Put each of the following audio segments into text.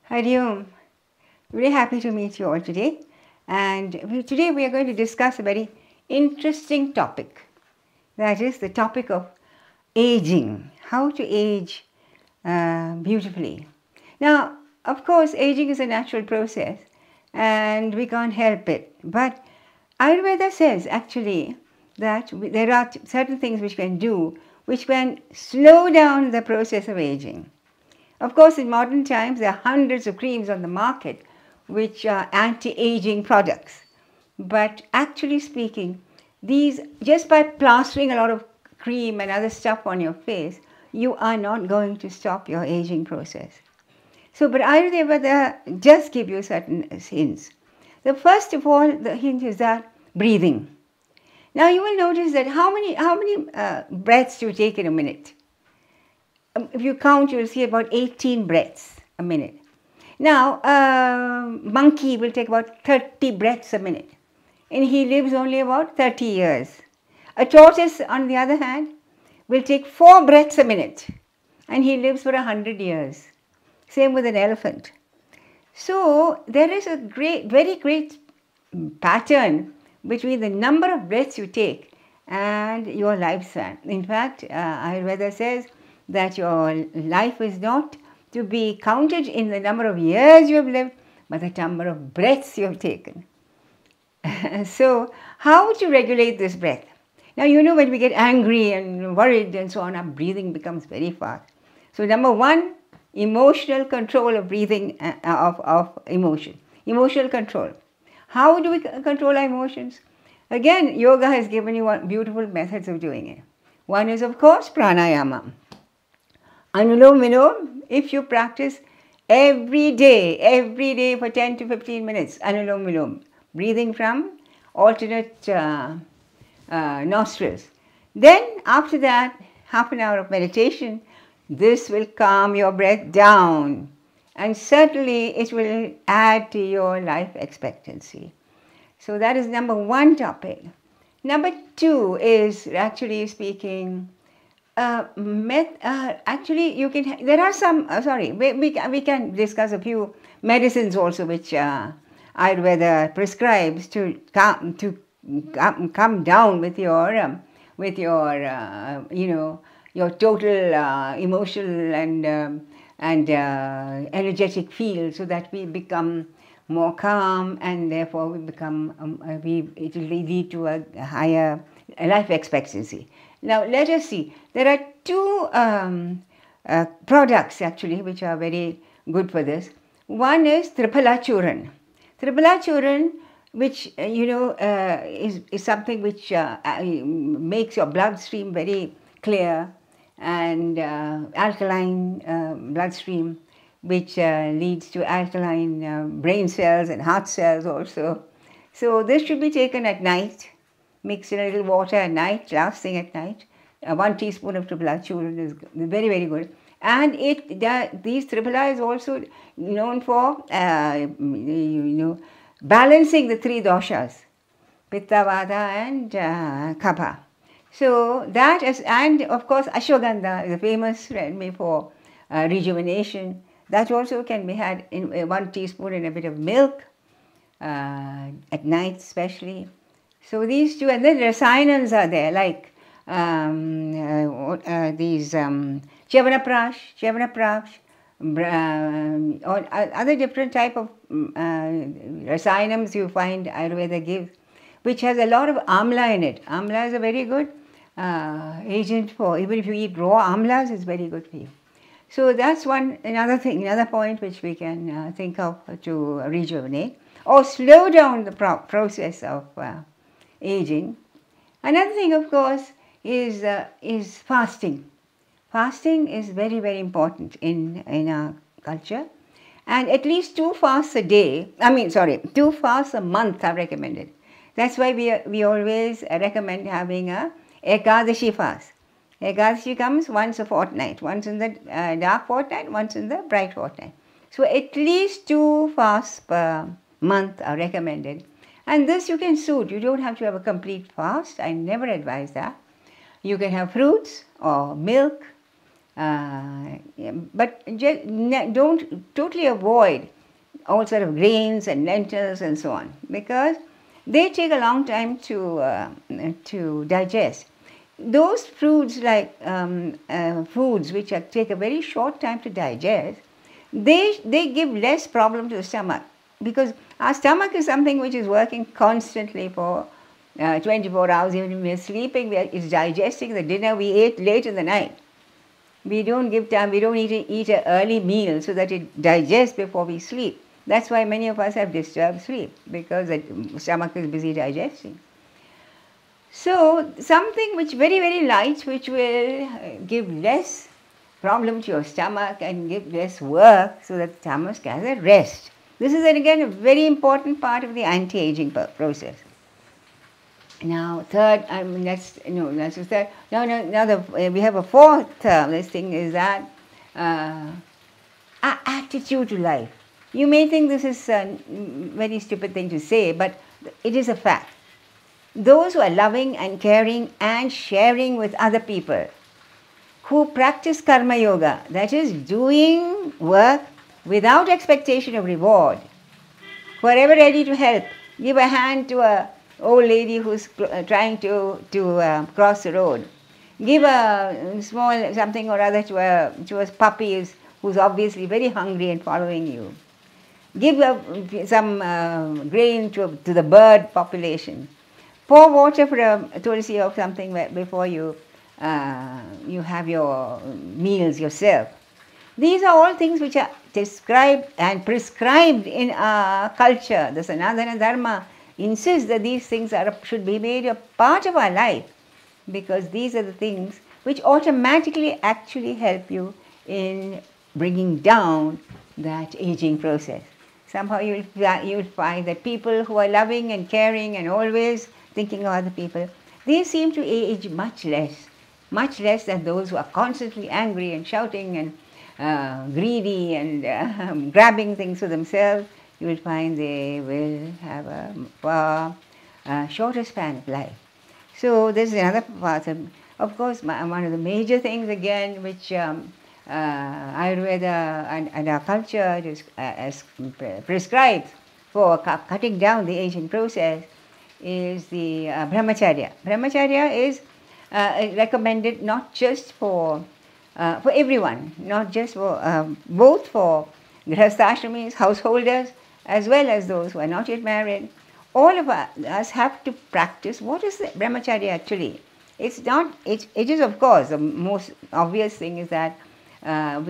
Hari Om. Very happy to meet you all today. And today we are going to discuss a very interesting topic. That is the topic of aging. How to age beautifully. Now, of course, aging is a natural process and we can't help it. But Ayurveda says actually that there are certain things which can do which can slow down the process of aging. Of course, in modern times, there are hundreds of creams on the market which are anti-aging products. But actually speaking, these, just by plastering a lot of cream and other stuff on your face, you are not going to stop your aging process. So, but Ayurveda just give you certain hints. The first of all, the hint is that breathing. Now, you will notice that how many breaths do you take in a minute? If you count, you will see about 18 breaths a minute. Now, a monkey will take about 30 breaths a minute, and he lives only about 30 years. A tortoise, on the other hand, will take 4 breaths a minute, and he lives for 100 years. Same with an elephant. So, there is a very great pattern between the number of breaths you take and your lifespan. In fact, Ayurveda says that your life is not to be counted in the number of years you have lived, but the number of breaths you have taken. So, how to regulate this breath? Now, you know, when we get angry and worried and so on, our breathing becomes very fast. So, number one, emotional control of breathing, of emotion. Emotional control. How do we control our emotions? Again, yoga has given you beautiful methods of doing it. One is, of course, pranayama. Anulom Vilom, if you practice every day for 10 to 15 minutes, Anulom Vilom, breathing from alternate nostrils. Then after that, half an hour of meditation, this will calm your breath down and certainly it will add to your life expectancy. So that is number one topic. Number two is, actually speaking, actually, you can. There are some. We can discuss a few medicines also which Ayurveda prescribes to come down with your your total emotional and energetic field, so that we become more calm and therefore we become it will lead to a higher life expectancy. Now, let us see. There are two products actually which are very good for this. One is Triphala Churan. Triphala Churan, which is something which makes your bloodstream very clear and alkaline bloodstream, which leads to alkaline brain cells and heart cells also. So this should be taken at night. Mix in a little water at night, last thing at night. 1 teaspoon of Triphala Churan is very, very good. And these Triphala is also known for, balancing the 3 doshas, Pitta, Vata and Kapha. So that is, and of course Ashwagandha is a famous remedy for rejuvenation. That also can be had in 1 teaspoon in a bit of milk, at night especially. So these two, and then rasayanams are there, like these Chyavanprash, or other different type of rasayanams you find Ayurveda gives, which has a lot of amla in it. Amla is a very good agent for, even if you eat raw amlas, it's very good for you. So that's another point which we can think of to rejuvenate or slow down the process of aging. Another thing, of course, is fasting. Fasting is very, very important in our culture, and at least 2 fasts a day. 2 fasts a month are recommended. That's why we always recommend having a Ekadashi fast. Ekadashi comes once a fortnight, once in the dark fortnight, once in the bright fortnight. So at least 2 fasts per month are recommended. And this you can suit. You don't have to have a complete fast. I never advise that. You can have fruits or milk But don't totally avoid all sort of grains and lentils and so on, because they take a long time to digest. Those foods like foods which take a very short time to digest, they give less problem to the stomach, because our stomach is something which is working constantly for 24 hours. Even when we're sleeping, it's digesting the dinner we ate late in the night. We don't give time, we don't eat an early meal so that it digests before we sleep. That's why many of us have disturbed sleep, because the stomach is busy digesting. So something which very, very light, which will give less problem to your stomach and give less work, so that the stomach has a rest. This is again a very important part of the anti-aging process. Now, third, that's the third. Now we have a fourth this thing is that our attitude to life. You may think this is a very stupid thing to say, but it is a fact. Those who are loving and caring and sharing with other people, who practice karma yoga, that is doing work without expectation of reward, who are ever ready to help, give a hand to a old lady who's trying to cross the road, give a small something or other to a puppy who's obviously very hungry and following you, give some grain to the bird population, pour water for a tulsi or something before you have your meals yourself. These are all things which are described and prescribed in our culture. The Sanatana Dharma insists that these things should be made a part of our life, because these are the things which automatically actually help you in bringing down that aging process. Somehow you'll find that people who are loving and caring and always thinking of other people, they seem to age much less than those who are constantly angry and shouting and greedy and grabbing things for themselves. You will find they will have a far shorter span of life. So this is another part. Of course, one of the major things again which Ayurveda and our culture prescribes for cutting down the aging process is the brahmacharya. Brahmacharya is recommended not just for everyone, not just for both for grihasthashramis, householders, as well as those who are not yet married. All of us have to practice. What is the brahmacharya actually? It is of course the most obvious thing is that the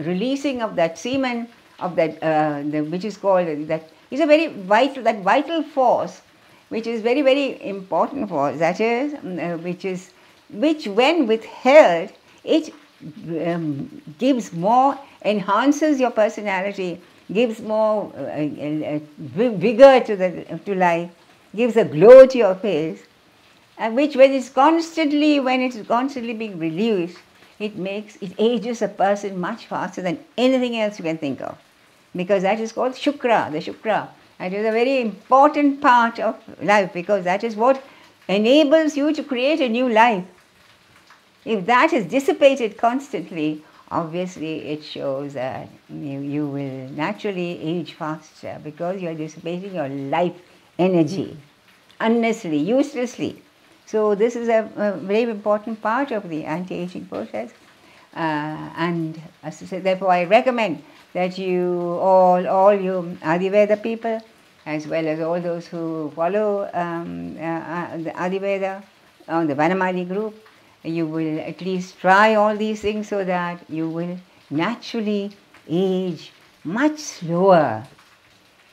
releasing of that semen of that which is called that is a very vital force, which is very, very important force. That is which when withheld, it gives more, enhances your personality, gives more vigor to life, gives a glow to your face, and which when it's constantly being released, it ages a person much faster than anything else you can think of, because that is called shukra, the shukra. It is a very important part of life, because that is what enables you to create a new life. If that is dissipated constantly, obviously it shows that you will naturally age faster, because you are dissipating your life energy unnecessarily, uselessly. So this is a very important part of the anti-aging process. And as I said, therefore I recommend that you all you Adiveda people, as well as all those who follow the Adiveda, the Vanamali group, you will at least try all these things so that you will naturally age much slower.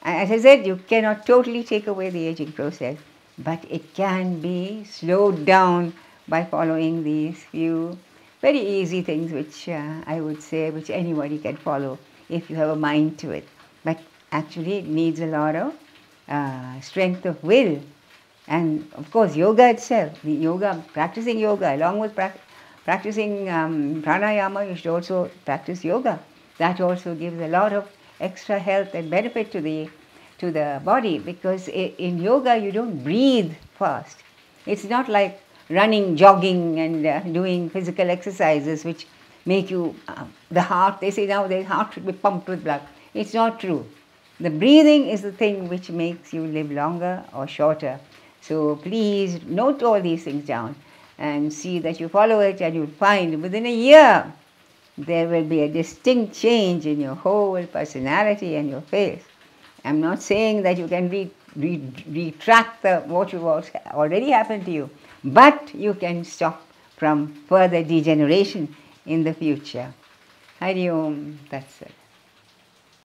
As I said, you cannot totally take away the aging process, but it can be slowed down by following these few very easy things which I would say which anybody can follow if you have a mind to it. But actually it needs a lot of strength of will. And of course yoga itself, practicing yoga along with practicing pranayama, you should also practice yoga. That also gives a lot of extra health and benefit to the body, because in yoga you don't breathe fast. It's not like running, jogging, and doing physical exercises which make you, the heart, they say now the heart should be pumped with blood. It's not true. The breathing is the thing which makes you live longer or shorter. So please note all these things down and see that you follow it, and you'll find within a year there will be a distinct change in your whole personality and your face. I'm not saying that you can retract what already happened to you, but you can stop from further degeneration in the future. Hari Om, that's it.